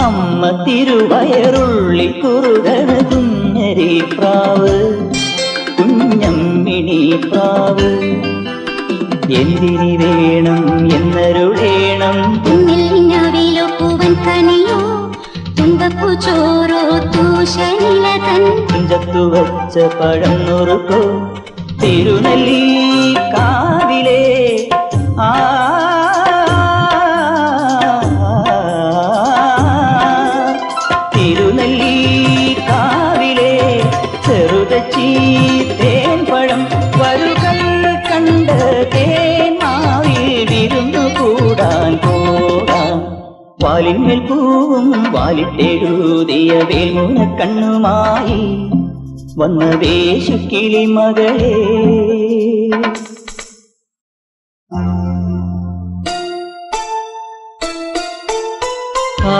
അമ്മ തിരുവയറുള്ളി കുറുകണ കുഞ്ഞരി പ്രാവ് കുഞ്ഞമ്മിണി പ്രാവ് എന്തിനി വേണം എന്നരുളേണം പൂവൻ കനിയോ തുമ്പപ്പൂ ചോറോ തൂശനിലതൻ തുഞ്ചത്തു വച്ച പഴം നുറുക്കോ തിരുനെല്ലി കാവിലെ തിരുനെല്ലി കാവിലെ ചെറുതച്ചി തേൻ പഴം വരുകൾ കണ്ട തേന്മാവിൽ വിരുന്നു കൂടാൻ പോകാം വാലിന്മേൽ പൂവും വാലിട്ടെഴുതിയ വേൽമുന കണ്ണുമായി വന്ന വേശുക്കിളി മകളെ